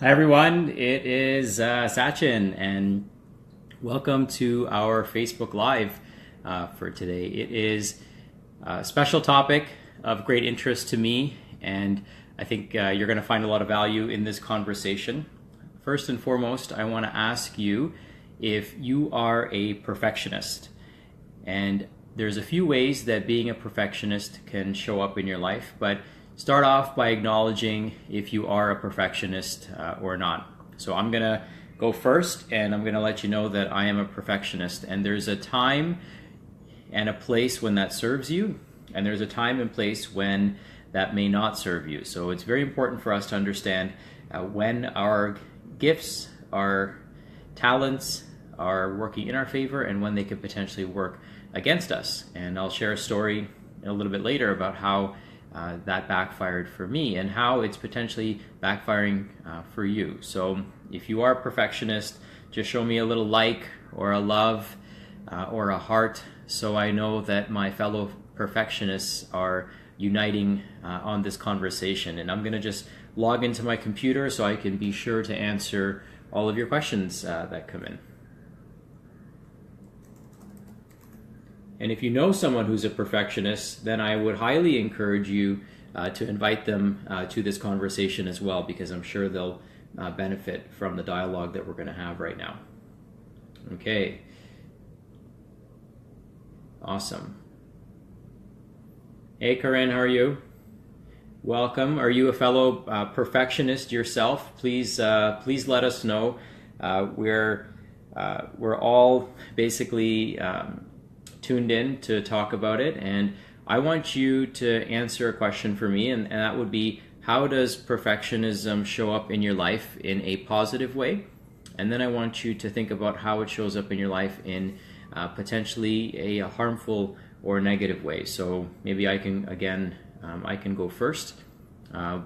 Hi everyone, it is Sachin, and welcome to our Facebook Live for today. It is a special topic of great interest to me, and I think you're going to find a lot of value in this conversation. First and foremost, I want to ask you if you are a perfectionist. And there's a few ways that being a perfectionist can show up in your life, but start off by acknowledging if you are a perfectionist or not. So I'm going to go first, and I'm going to let you know that I am a perfectionist. And there's a time and a place when that serves you, and there's a time and place when that may not serve you. So it's very important for us to understand when our gifts, our talents are working in our favor and when they could potentially work against us. And I'll share a story a little bit later about how that backfired for me and how it's potentially backfiring for you. So if you are a perfectionist, just show me a little like or a love or a heart so I know that my fellow perfectionists are uniting on this conversation. And I'm going to just log into my computer so I can be sure to answer all of your questions that come in. And if you know someone who's a perfectionist, then I would highly encourage you to invite them to this conversation as well, because I'm sure they'll benefit from the dialogue that we're going to have right now. Okay. Awesome. Hey, Corinne, how are you? Welcome. Are you a fellow perfectionist yourself? Please let us know. We're all basically tuned in to talk about it, and I want you to answer a question for me, and that would be, how does perfectionism show up in your life in a positive way? And then I want you to think about how it shows up in your life in potentially a harmful or negative way. So maybe I can go first.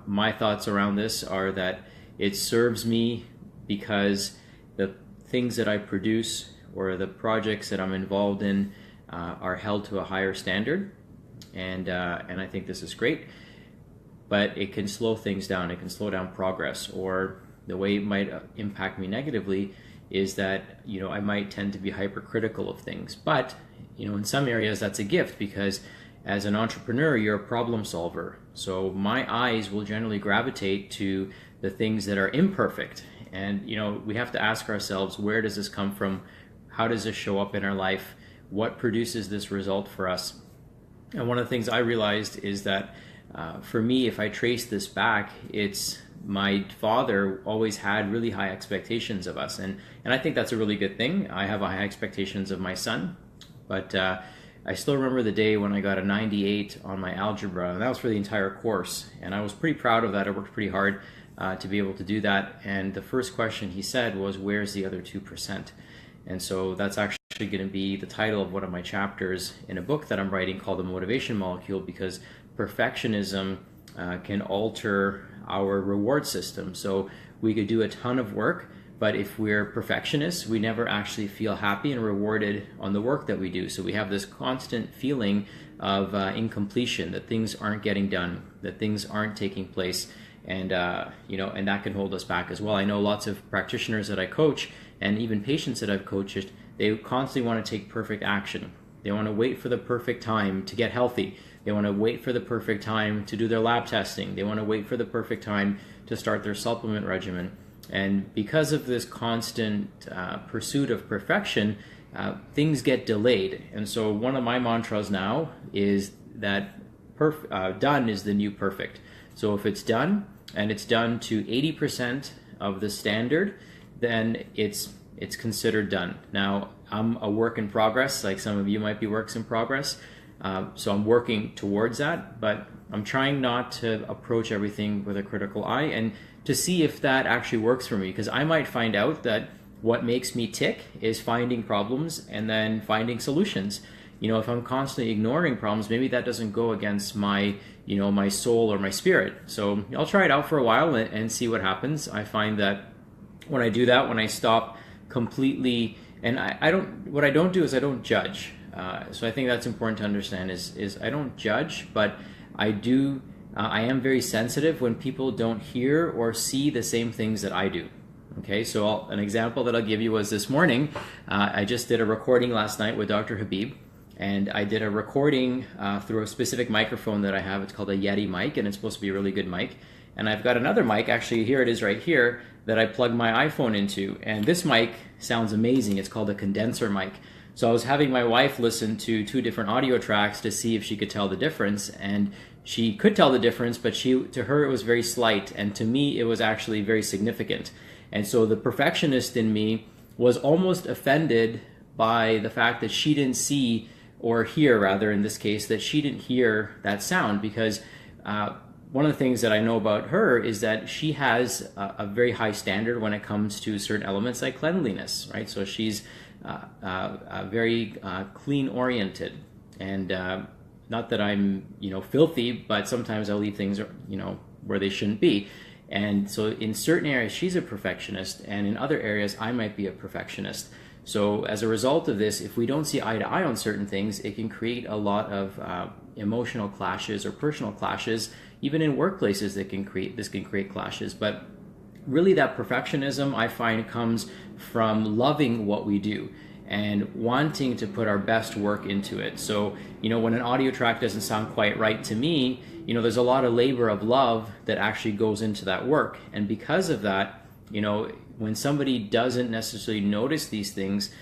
My thoughts around this are that it serves me because the things that I produce or the projects that I'm involved in are held to a higher standard, and I think this is great. But it can slow things down. It can slow down progress. Or the way it might impact me negatively is that I might tend to be hypercritical of things. But in some areas that's a gift, because as an entrepreneur you're a problem solver. So my eyes will generally gravitate to the things that are imperfect, and we have to ask ourselves, where does this come from? How does this show up in our life? What produces this result for us? And one of the things I realized is that for me, if I trace this back, it's my father always had really high expectations of us. And I think that's a really good thing. I have high expectations of my son. But I still remember the day when I got a 98 on my algebra, and that was for the entire course. And I was pretty proud of that. I worked pretty hard to be able to do that. And the first question he said was, "Where's the other 2%?" And so that's actually going to be the title of one of my chapters in a book that I'm writing called The Motivation Molecule, because perfectionism can alter our reward system. So we could do a ton of work, but if we're perfectionists, we never actually feel happy and rewarded on the work that we do. So we have this constant feeling of incompletion, that things aren't getting done, that things aren't taking place, and and that can hold us back as well. I know lots of practitioners that I coach, and even patients that I've coached, they constantly want to take perfect action. They want to wait for the perfect time to get healthy. They want to wait for the perfect time to do their lab testing. They want to wait for the perfect time to start their supplement regimen. And because of this constant pursuit of perfection, things get delayed. And so one of my mantras now is that done is the new perfect. So if it's done, and it's done to 80% of the standard, then it's considered done. Now, I'm a work in progress, like some of you might be works in progress. So I'm working towards that, but I'm trying not to approach everything with a critical eye, and to see if that actually works for me, because I might find out that what makes me tick is finding problems and then finding solutions. If I'm constantly ignoring problems, maybe that doesn't go against my my soul or my spirit. So I'll try it out for a while and see what happens. I find that when I do that, when I stop completely, and what I don't do is I don't judge. So I think that's important to understand is I don't judge, but I do I am very sensitive when people don't hear or see the same things that I do. Okay, so an example that I'll give you was this morning. I just did a recording last night with Dr. Habib, and I did a recording through a specific microphone that I have. It's called a Yeti mic, and it's supposed to be a really good mic. And I've got another mic, actually here it is right here, that I plug my iPhone into. And this mic sounds amazing. It's called a condenser mic. So I was having my wife listen to 2 different audio tracks to see if she could tell the difference. And she could tell the difference, but to her it was very slight. And to me, it was actually very significant. And so the perfectionist in me was almost offended by the fact that she didn't see, or hear rather in this case, that she didn't hear that sound, because one of the things that I know about her is that she has a very high standard when it comes to certain elements like cleanliness, right? So she's very clean oriented, and not that I'm filthy, but sometimes I'll leave things where they shouldn't be. And so in certain areas she's a perfectionist, and in other areas I might be a perfectionist. So as a result of this, if we don't see eye to eye on certain things, it can create a lot of emotional clashes or personal clashes. Even in workplaces, this can create clashes. But really, that perfectionism, I find, comes from loving what we do and wanting to put our best work into it. So, when an audio track doesn't sound quite right to me, there's a lot of labor of love that actually goes into that work. And because of that, when somebody doesn't necessarily notice these things,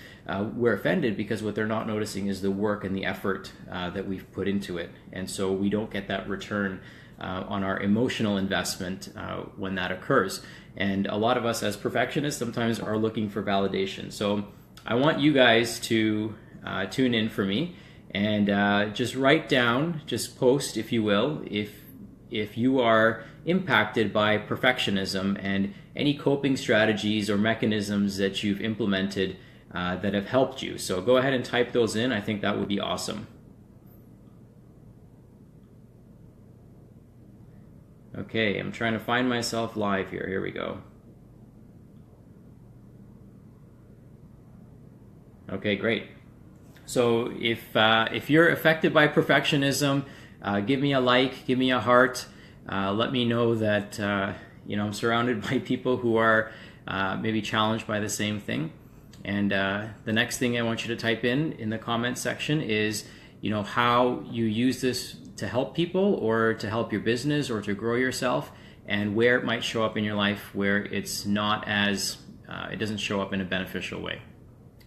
we're offended, because what they're not noticing is the work and the effort that we've put into it. And so we don't get that return on our emotional investment when that occurs. And a lot of us as perfectionists sometimes are looking for validation. So I want you guys to tune in for me and just write down, just post, if you will, if you are impacted by perfectionism, and any coping strategies or mechanisms that you've implemented that have helped you. So go ahead and type those in. I think that would be awesome. Okay, I'm trying to find myself live here. Here we go. Okay, great. So if you're affected by perfectionism, give me a like, give me a heart. Let me know that I'm surrounded by people who are maybe challenged by the same thing. And the next thing I want you to type in the comment section is how you use this to help people, or to help your business, or to grow yourself, and where it might show up in your life where it's not as it doesn't show up in a beneficial way.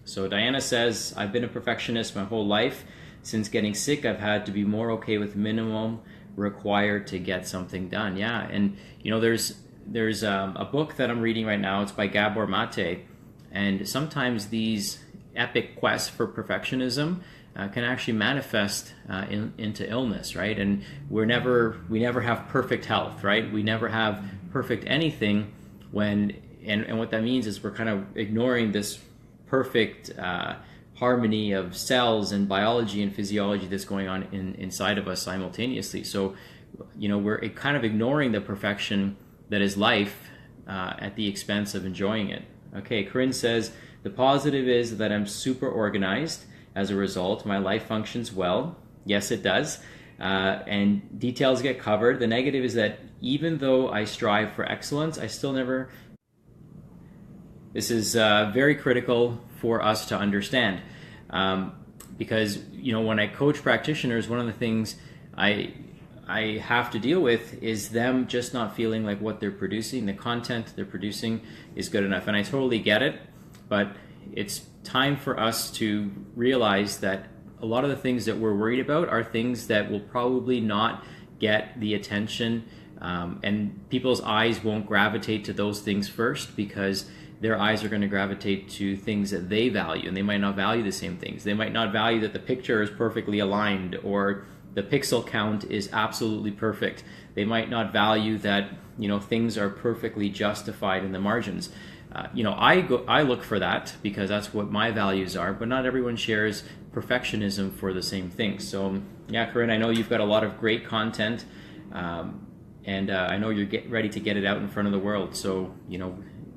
So Diana says, I've been a perfectionist my whole life. Since getting sick, I've had to be more okay with minimum required to get something done. Yeah, and there's a book that I'm reading right now. It's by Gabor Mate, and sometimes these epic quests for perfectionism can actually manifest into illness, right? And we never have perfect health, right? We never have perfect anything and what that means is we're kind of ignoring this perfect harmony of cells and biology and physiology that's going on inside of us simultaneously. So, we're kind of ignoring the perfection that is life at the expense of enjoying it. Okay, Corinne says, the positive is that I'm super organized. As a result, my life functions well. Yes, it does. And details get covered. The negative is that even though I strive for excellence, I still never... This is very critical for us to understand. Because, when I coach practitioners, one of the things I have to deal with is them just not feeling like what they're producing, the content they're producing is good enough. And I totally get it, but it's time for us to realize that a lot of the things that we're worried about are things that will probably not get the attention, and people's eyes won't gravitate to those things first, because their eyes are going to gravitate to things that they value, and they might not value the same things. They might not value that the picture is perfectly aligned, or the pixel count is absolutely perfect. They might not value that things are perfectly justified in the margins. I look for that because that's what my values are, but not everyone shares perfectionism for the same things. So yeah, Corinne, I know you've got a lot of great content, and I know you're ready to get it out in front of the world. So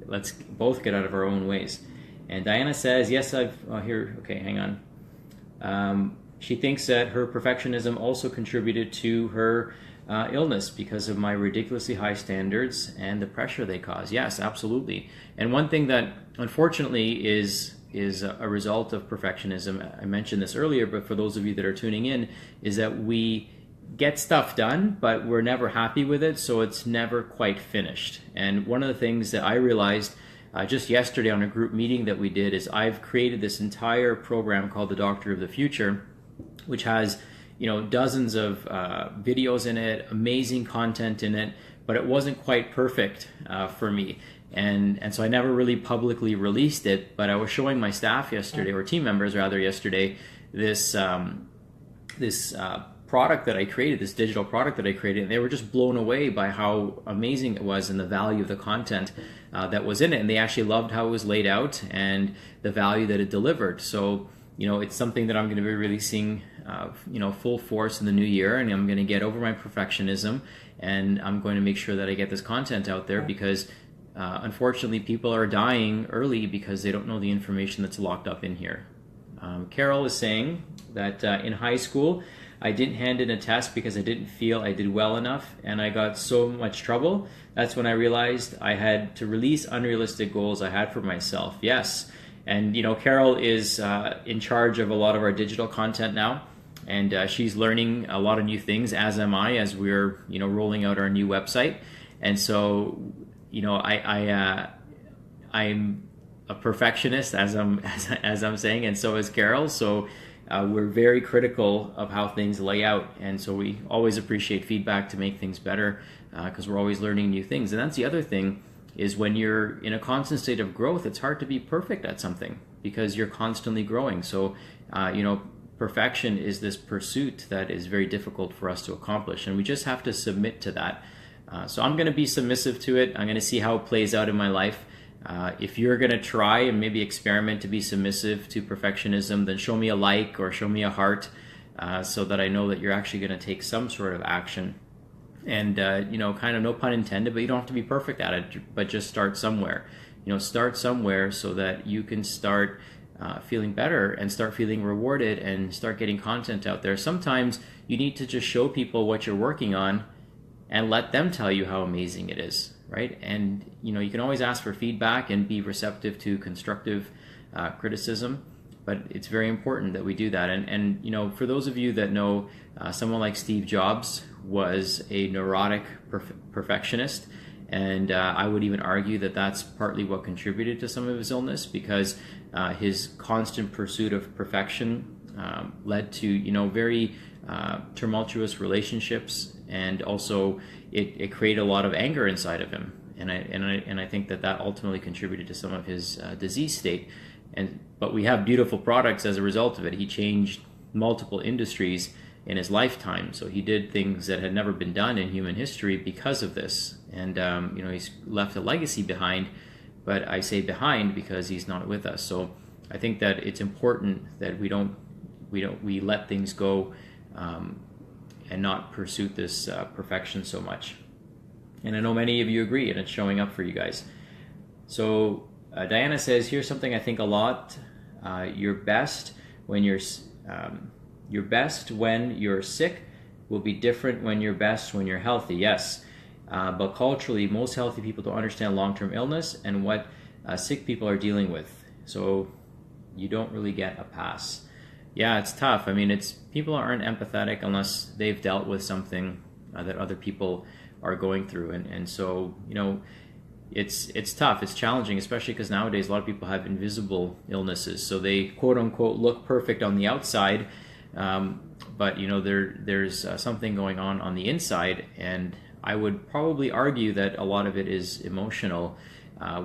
let's both get out of our own ways. And Diana says, yes, okay, hang on. She thinks that her perfectionism also contributed to her illness because of my ridiculously high standards and the pressure they cause. Yes, absolutely. And one thing that unfortunately is a result of perfectionism, I mentioned this earlier, but for those of you that are tuning in, is that we get stuff done, but we're never happy with it, so it's never quite finished. And one of the things that I realized just yesterday on a group meeting that we did is I've created this entire program called the Doctor of the Future, which has dozens of videos in it, amazing content in it, but it wasn't quite perfect for me. And so I never really publicly released it, but I was showing my staff yesterday, or team members rather yesterday, this product that I created, this digital product that I created, and they were just blown away by how amazing it was and the value of the content that was in it. And they actually loved how it was laid out and the value that it delivered. So, it's something that I'm going to be releasing, full force in the new year, and I'm going to get over my perfectionism, and I'm going to make sure that I get this content out there because unfortunately people are dying early because they don't know the information that's locked up in here. Carol is saying that in high school, I didn't hand in a test because I didn't feel I did well enough, and I got so much trouble. That's when I realized I had to release unrealistic goals I had for myself. Yes, and Carol is in charge of a lot of our digital content now, and she's learning a lot of new things, as am I, as we're rolling out our new website. And so I'm a perfectionist, as I'm saying, and so is Carol. So we're very critical of how things lay out, and so we always appreciate feedback to make things better because we're always learning new things. And that's the other thing, is when you're in a constant state of growth, it's hard to be perfect at something because you're constantly growing. So perfection is this pursuit that is very difficult for us to accomplish, and we just have to submit to that. So I'm going to be submissive to it. I'm going to see how it plays out in my life. If you're going to try and maybe experiment to be submissive to perfectionism, then show me a like or show me a heart so that I know that you're actually going to take some sort of action. And, kind of no pun intended, but you don't have to be perfect at it, but just start somewhere. Start somewhere so that you can start feeling better and start feeling rewarded and start getting content out there. Sometimes you need to just show people what you're working on and let them tell you how amazing it is. Right? And you can always ask for feedback and be receptive to constructive criticism, but it's very important that we do that. And for those of you that know, someone like Steve Jobs was a neurotic perfectionist, and I would even argue that that's partly what contributed to some of his illness, because his constant pursuit of perfection led to very tumultuous relationships, and also it created a lot of anger inside of him, and I think that ultimately contributed to some of his disease state. But we have beautiful products as a result of it. He changed multiple industries in his lifetime, so he did things that had never been done in human history because of this. And he's left a legacy behind, but I say behind because he's not with us. So I think that it's important that we let things go. And not pursue this perfection so much. And I know many of you agree, and it's showing up for you guys. So Diana says, here's something I think a lot. Your best when you're sick will be different when you're best when you're healthy. Yes, but culturally, most healthy people don't understand long-term illness and what sick people are dealing with. So you don't really get a pass. Yeah, it's tough. I mean, people aren't empathetic unless they've dealt with something that other people are going through, and so it's tough. It's challenging, especially because nowadays a lot of people have invisible illnesses, so they quote unquote look perfect on the outside, but there's something going on the inside, and I would probably argue that a lot of it is emotional,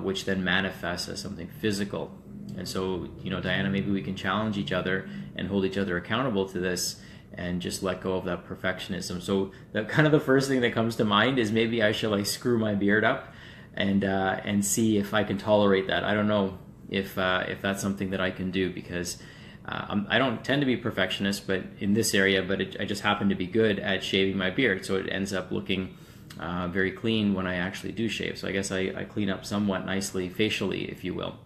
which then manifests as something physical. And so, Diana, maybe we can challenge each other and hold each other accountable to this and just let go of that perfectionism. So the first thing that comes to mind is maybe I should screw my beard up and see if I can tolerate that. I don't know if that's something that I can do, because I don't tend to be perfectionist, but in this area, but I just happen to be good at shaving my beard. So it ends up looking very clean when I actually do shave. So I guess I clean up somewhat nicely facially, if you will.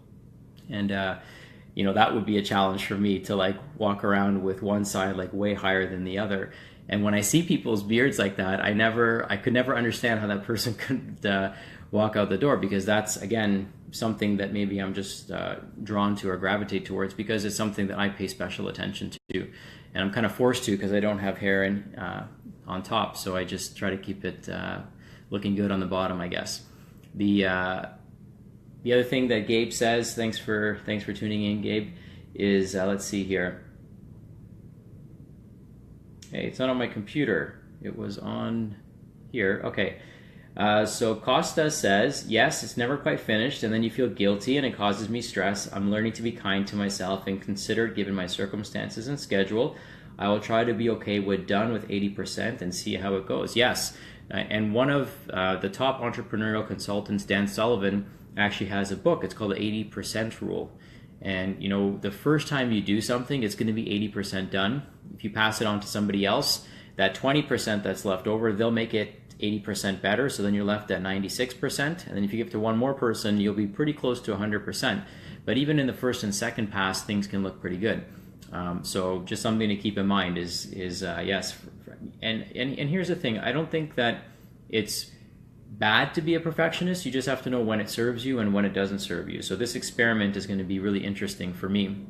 And that would be a challenge for me to walk around with one side way higher than the other. And when I see people's beards like that, I could never understand how that person could walk out the door, because that's, again, something that maybe I'm just drawn to or gravitate towards, because it's something that I pay special attention to, and I'm kind of forced to because I don't have hair on top, so I just try to keep it looking good on the bottom, I guess. The other thing that Gabe says, thanks for tuning in, Gabe, is let's see here. Hey, it's not on my computer. It was on here. Okay. So Costa says, yes, it's never quite finished, and then you feel guilty and it causes me stress. I'm learning to be kind to myself and considerate given my circumstances and schedule. I will try to be okay with done with 80% and see how it goes. Yes. And one of the top entrepreneurial consultants, Dan Sullivan, actually has a book. It's called the 80% Rule. And, you know, the first time you do something, it's going to be 80% done. If you pass it on to somebody else, that 20% that's left over, they'll make it 80% better, so then you're left at 96%, and then if you give it to one more person, you'll be pretty close to 100%. But even in the first and second pass, things can look pretty good. So just something to keep in mind is yes. And here's the thing, I don't think that it's bad to be a perfectionist. You just have to know when it serves you and when it doesn't serve you. So this experiment is going to be really interesting for me.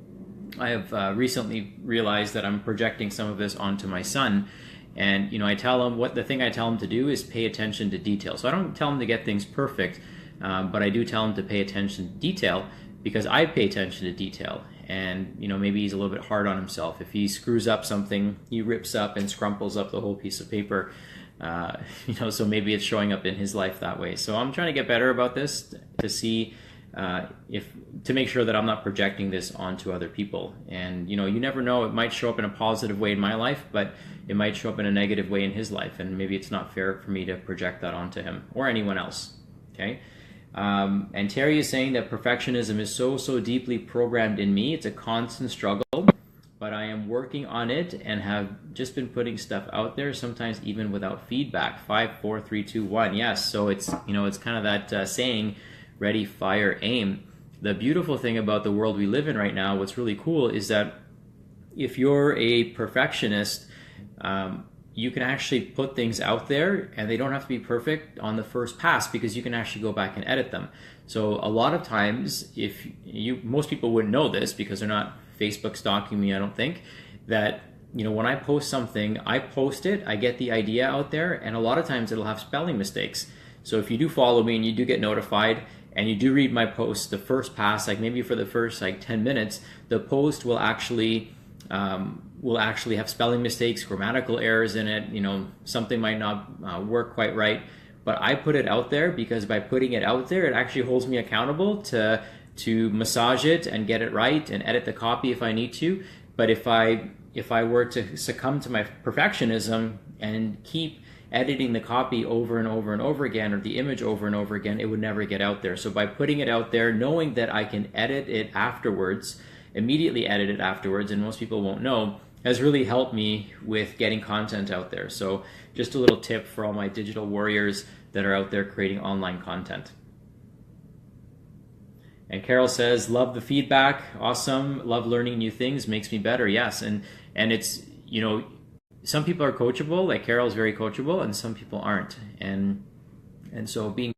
I have recently realized that I'm projecting some of this onto my son. And, you know, I tell him the thing I tell him to do is pay attention to detail. So I don't tell him to get things perfect, but I do tell him to pay attention to detail, because I pay attention to detail. And, you know, maybe he's a little bit hard on himself. If he screws up something, he rips up and scrumples up the whole piece of paper. You know, so maybe it's showing up in his life that way. So I'm trying to get better about this to see to make sure that I'm not projecting this onto other people. And, you know, you never know, it might show up in a positive way in my life, but it might show up in a negative way in his life, and maybe it's not fair for me to project that onto him or anyone else. Okay. And Terry is saying that perfectionism is so deeply programmed in me. It's a constant struggle, but I am working on it and have just been putting stuff out there, sometimes even without feedback. 5, 4, 3, 2, 1. Yes. So it's, you know, it's kind of that saying, ready, fire, aim. The beautiful thing about the world we live in right now, what's really cool, is that if you're a perfectionist, you can actually put things out there and they don't have to be perfect on the first pass, because you can actually go back and edit them. So a lot of times, most people wouldn't know this because they're not Facebook stalking me, I don't think, that, you know, when I post something, I post it, I get the idea out there, and a lot of times it'll have spelling mistakes. So if you do follow me and you do get notified and you do read my post, the first pass, like maybe for the first 10 minutes, the post will actually have spelling mistakes, grammatical errors in it. You know, something might not work quite right, but I put it out there because by putting it out there, it actually holds me accountable to massage it and get it right and edit the copy if I need to. But if I were to succumb to my perfectionism and keep editing the copy over and over and over again, or the image over and over again, it would never get out there. So by putting it out there, knowing that I can edit it afterwards, immediately edit it afterwards, and most people won't know, has really helped me with getting content out there. So just a little tip for all my digital warriors that are out there creating online content. And Carol says, love the feedback. Awesome. Love learning new things. Makes me better. Yes. And it's, you know, some people are coachable, like Carol's very coachable, and some people aren't. And so being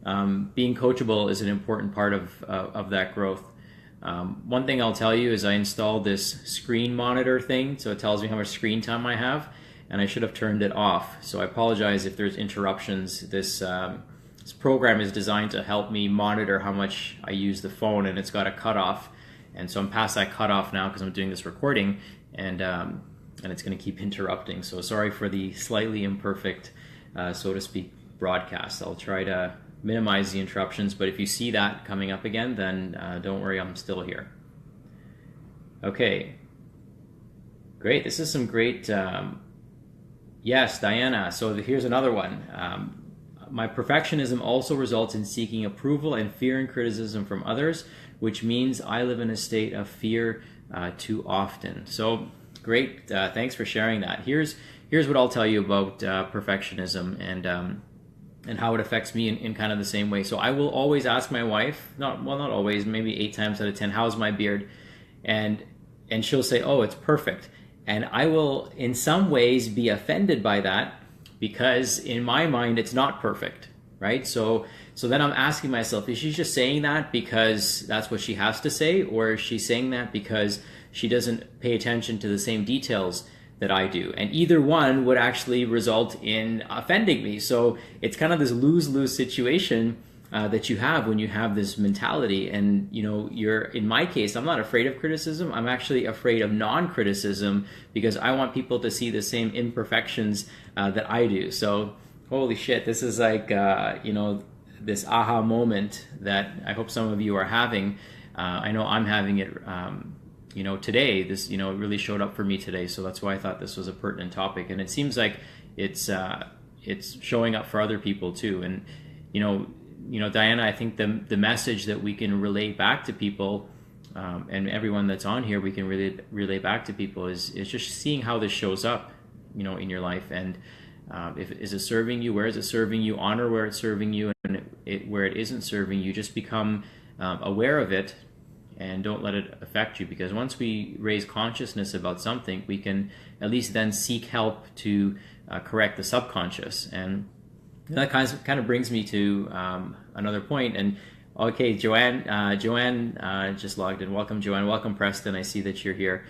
coachable is an important part of that growth. One thing I'll tell you is I installed this screen monitor thing, so it tells me how much screen time I have, and I should have turned it off. So I apologize if there's interruptions. This program is designed to help me monitor how much I use the phone, and it's got a cutoff. And so I'm past that cutoff now because I'm doing this recording, and it's going to keep interrupting. So sorry for the slightly imperfect, so to speak, broadcast. I'll try to minimize the interruptions, but if you see that coming up again, then don't worry, I'm still here. Okay, great. This is some great, yes, Diana. So here's another one. My perfectionism also results in seeking approval and fear and criticism from others, which means I live in a state of fear too often. So great, thanks for sharing that. Here's what I'll tell you about perfectionism and how it affects me in kind of the same way. So I will always ask my wife, not always, maybe 8 times out of 10, how's my beard? And she'll say, oh, it's perfect. And I will, in some ways, be offended by that because in my mind, it's not perfect, right? So then I'm asking myself, is she just saying that because that's what she has to say? Or is she saying that because she doesn't pay attention to the same details that I do? And either one would actually result in offending me. So it's kind of this lose-lose situation that you have when you have this mentality. And you're, in my case, I'm not afraid of criticism. I'm actually afraid of non-criticism because I want people to see the same imperfections that I do. So holy shit, this is like this aha moment that I hope some of you are having. I know I'm having it today. This it really showed up for me today, so that's why I thought this was a pertinent topic. And it seems like it's showing up for other people too. And Diana, I think the message that we can relay back to people, and everyone that's on here, we can relay back to people is just seeing how this shows up, in your life. And is it serving you? Where is it serving you? Honor where it's serving you, and where it isn't serving you, just become aware of it and don't let it affect you. Because once we raise consciousness about something, we can at least then seek help to correct the subconscious. And that kind of brings me to another point. And okay, Joanne just logged in. Welcome, Joanne. Welcome, Preston. I see that you're here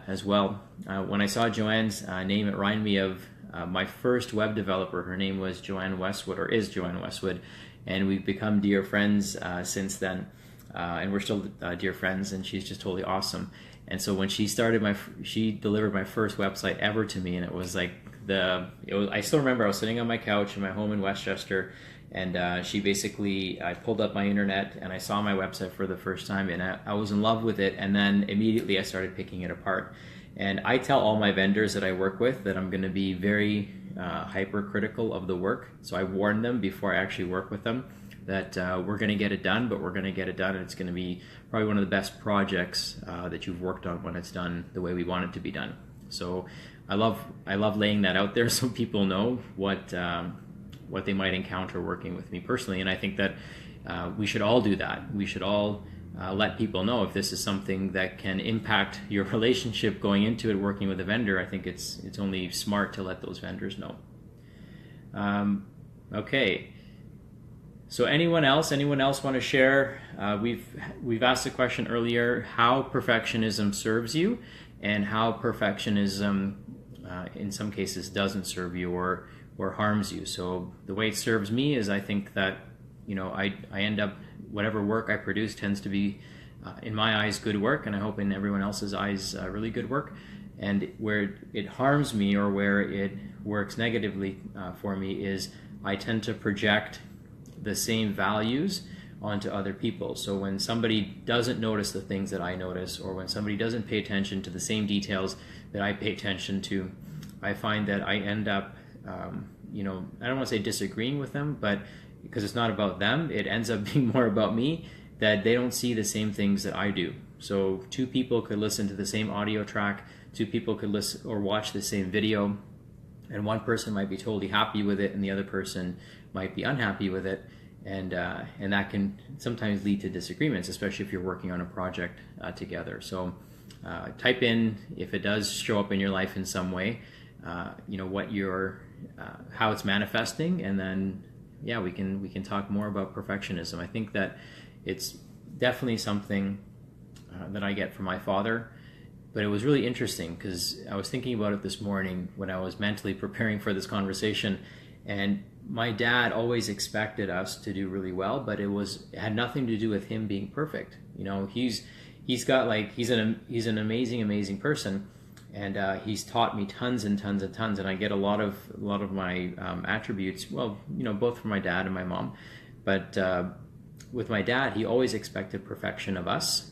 as well. When I saw Joanne's name, it reminded me of my first web developer. Her name was Joanne Westwood, or is Joanne Westwood, and we've become dear friends since then. And we're still dear friends, and she's just totally awesome. And so when she delivered my first website ever to me, and it was like I still remember I was sitting on my couch in my home in Westchester, and I pulled up my internet and I saw my website for the first time, and I was in love with it. And then immediately I started picking it apart. And I tell all my vendors that I work with that I'm going to be very hypercritical of the work. So I warn them before I actually work with them that we're going to get it done, but we're going to get it done, and it's going to be probably one of the best projects that you've worked on when it's done the way we want it to be done. So I love laying that out there so people know what they might encounter working with me personally. And I think that we should all do that. We should all let people know if this is something that can impact your relationship going into it, working with a vendor. I think it's only smart to let those vendors know. Okay. So anyone else want to share? We've asked the question earlier, how perfectionism serves you and how perfectionism in some cases doesn't serve you or harms you. So the way it serves me is I think that I end up, whatever work I produce tends to be in my eyes good work, and I hope in everyone else's eyes really good work. And where it harms me or where it works negatively for me is I tend to project the same values onto other people. So when somebody doesn't notice the things that I notice, or when somebody doesn't pay attention to the same details that I pay attention to, I find that I end up, I don't want to say disagreeing with them, but because it's not about them, it ends up being more about me, that they don't see the same things that I do. So two people could listen to the same audio track, two people could listen or watch the same video, and one person might be totally happy with it and the other person might be unhappy with it, and that can sometimes lead to disagreements, especially if you're working on a project together. So type in if it does show up in your life in some way, what how it's manifesting, and then we can talk more about perfectionism. I think that it's definitely something that I get from my father. But it was really interesting because I was thinking about it this morning when I was mentally preparing for this conversation, and my dad always expected us to do really well, but it had nothing to do with him being perfect. He's an amazing person, and he's taught me tons and tons and tons, and I get a lot of my attributes, both from my dad and my mom. But with my dad, he always expected perfection of us,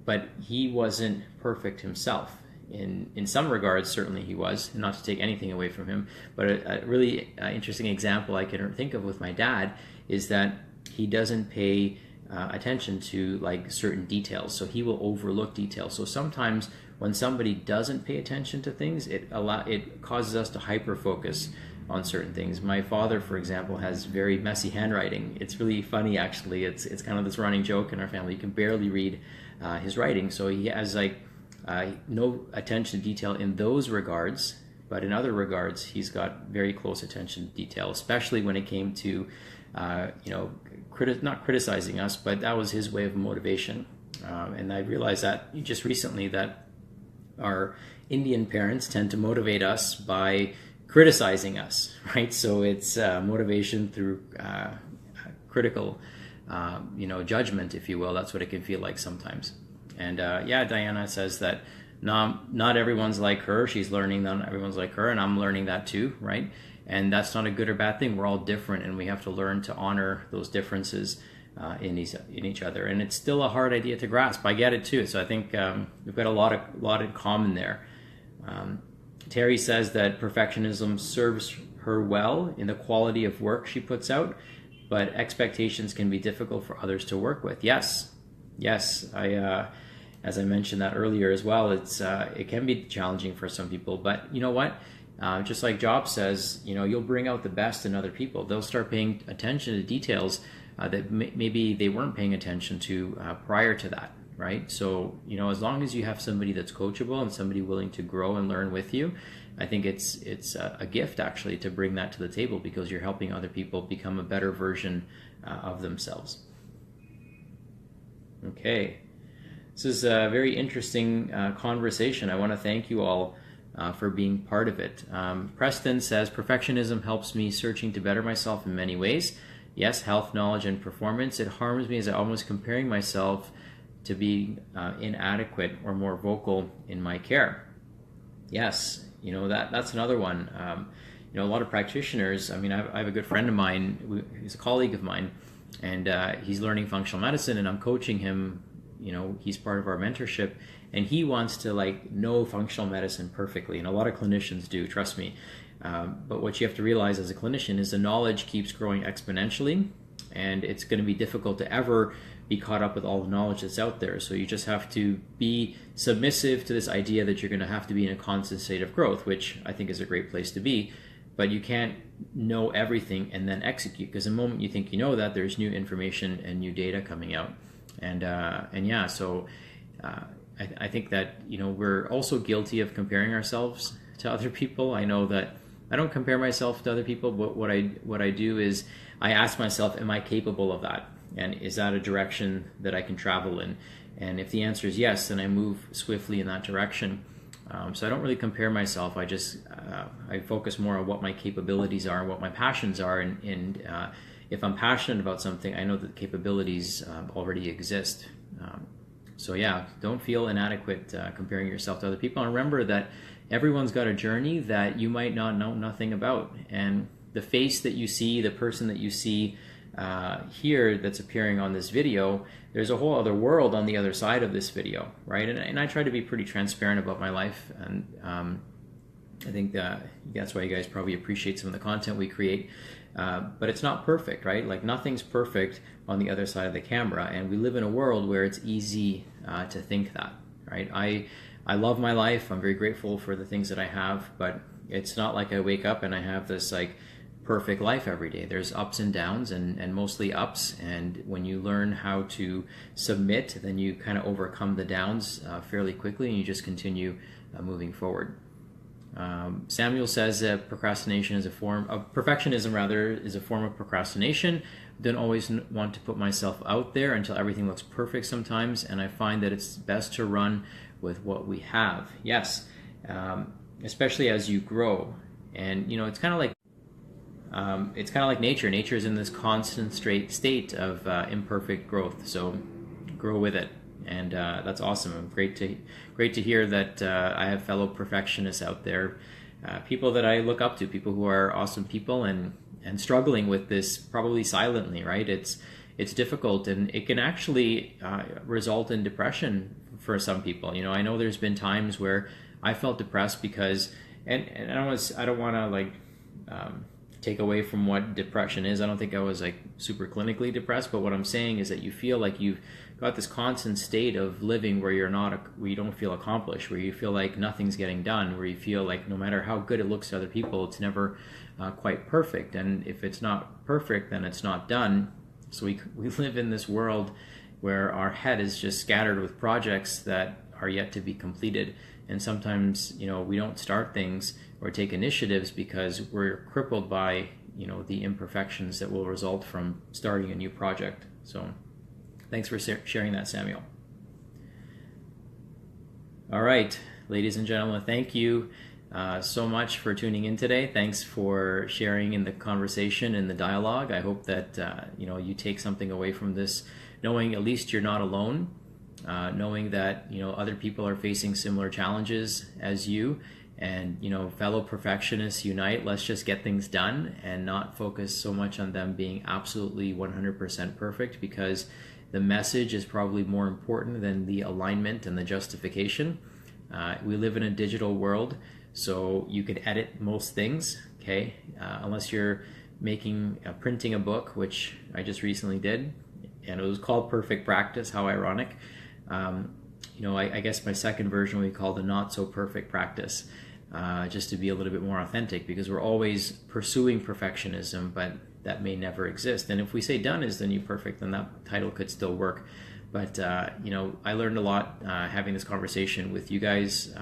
but he wasn't perfect himself. In some regards, certainly he was, and not to take anything away from him. But a really interesting example I can think of with my dad is that he doesn't pay attention to certain details, so he will overlook details. So sometimes when somebody doesn't pay attention to things, it causes us to hyper focus on certain things. My father, for example, has very messy handwriting. It's really funny, actually. It's kind of this running joke in our family. You can barely read his writing. So he has no attention to detail in those regards, but in other regards, he's got very close attention to detail, especially when it came to, not criticizing us, but that was his way of motivation. And I realized that just recently that our Indian parents tend to motivate us by criticizing us, right? So it's motivation through critical, judgment, if you will. That's what it can feel like sometimes. And Diana says that not everyone's like her. She's learning that not everyone's like her, and I'm learning that too, right? And that's not a good or bad thing. We're all different, and we have to learn to honor those differences in each other. And it's still a hard idea to grasp. I get it too. So I think we've got a lot in common there. Terry says that perfectionism serves her well in the quality of work she puts out, but expectations can be difficult for others to work with. Yes, as I mentioned that earlier as well, it can be challenging for some people. But you know what? Just like Job says, you'll bring out the best in other people. They'll start paying attention to details that maybe they weren't paying attention to prior to that, right? So, as long as you have somebody that's coachable and somebody willing to grow and learn with you, I think it's a gift actually to bring that to the table, because you're helping other people become a better version of themselves. Okay. This is a very interesting conversation. I want to thank you all for being part of it. Preston says, perfectionism helps me searching to better myself in many ways. Yes, health, knowledge, and performance. It harms me as I'm almost comparing myself to be inadequate or more vocal in my care. Yes, that's another one. A lot of practitioners, I have a good friend of mine, he's a colleague of mine, and he's learning functional medicine, and I'm coaching him. He's part of our mentorship, and he wants to know functional medicine perfectly, and a lot of clinicians do, trust me. But what you have to realize as a clinician is the knowledge keeps growing exponentially, and it's going to be difficult to ever be caught up with all the knowledge that's out there. So you just have to be submissive to this idea that you're going to have to be in a constant state of growth, which I think is a great place to be. But you can't know everything and then execute, because the moment you think you know that, there's new information and new data coming out. So I think that we're also guilty of comparing ourselves to other people. I know that I don't compare myself to other people, but what I do is I ask myself, am I capable of that? And is that a direction that I can travel in? And if the answer is yes, then I move swiftly in that direction. So I don't really compare myself. I focus more on what my capabilities are and what my passions are. And if I'm passionate about something, I know that the capabilities already exist. Don't feel inadequate comparing yourself to other people. And remember that everyone's got a journey that you might not know nothing about. And the face that you see, the person that you see here that's appearing on this video, there's a whole other world on the other side of this video, right? And I try to be pretty transparent about my life. And I think that's why you guys probably appreciate some of the content we create. But it's not perfect, right? Nothing's perfect on the other side of the camera, and we live in a world where it's easy to think that, right? I love my life. I'm very grateful for the things that I have, but it's not like I wake up and I have this perfect life every day. There's ups and downs, and mostly ups. And when you learn how to submit, then you kind of overcome the downs fairly quickly, and you just continue moving forward. Samuel says that procrastination is a form of perfectionism, is a form of procrastination. Don't always want to put myself out there until everything looks perfect sometimes, and I find that it's best to run with what we have. Yes, especially as you grow, and it's kind of like nature. Nature is in this constant state of imperfect growth. So grow with it. And that's awesome. Great to hear that I have fellow perfectionists out there, people that I look up to, people who are awesome people and struggling with this probably silently, right? It's difficult, and it can actually result in depression for some people. I know there's been times where I felt depressed because, and I don't want to take away from what depression is. I don't think I was super clinically depressed, but what I'm saying is that you feel like you've got this constant state of living where you don't feel accomplished, where you feel like nothing's getting done, where you feel like no matter how good it looks to other people, it's never quite perfect. And if it's not perfect, then it's not done. So we live in this world where our head is just scattered with projects that are yet to be completed. And sometimes, we don't start things or take initiatives because we're crippled by, the imperfections that will result from starting a new project. So thanks for sharing that, Samuel. All right, ladies and gentlemen, thank you so much for tuning in today. Thanks for sharing in the conversation and the dialogue. I hope that you take something away from this, knowing at least you're not alone, knowing that other people are facing similar challenges as you, and fellow perfectionists unite. Let's just get things done and not focus so much on them being absolutely 100% perfect, because the message is probably more important than the alignment and the justification. We live in a digital world, so you can edit most things, okay? Unless you're printing a book, which I just recently did, and it was called Perfect Practice. How ironic. I guess my second version we call the Not So Perfect Practice, just to be a little bit more authentic, because we're always pursuing perfectionism, but that may never exist. And if we say done is the new perfect, then that title could still work. But I learned a lot having this conversation with you guys.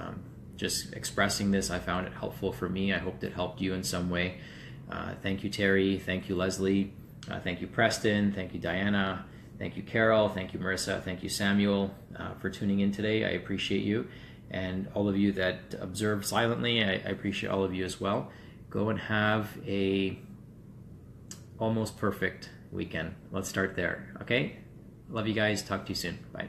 Just expressing this, I found it helpful for me. I hoped it helped you in some way. Thank you, Terry. Thank you, Leslie. Thank you, Preston. Thank you, Diana. Thank you, Carol. Thank you, Marissa. Thank you, Samuel, for tuning in today. I appreciate you. And all of you that observe silently, I appreciate all of you as well. Go and have a almost perfect weekend. Let's start there, okay? Love you guys. Talk to you soon. Bye.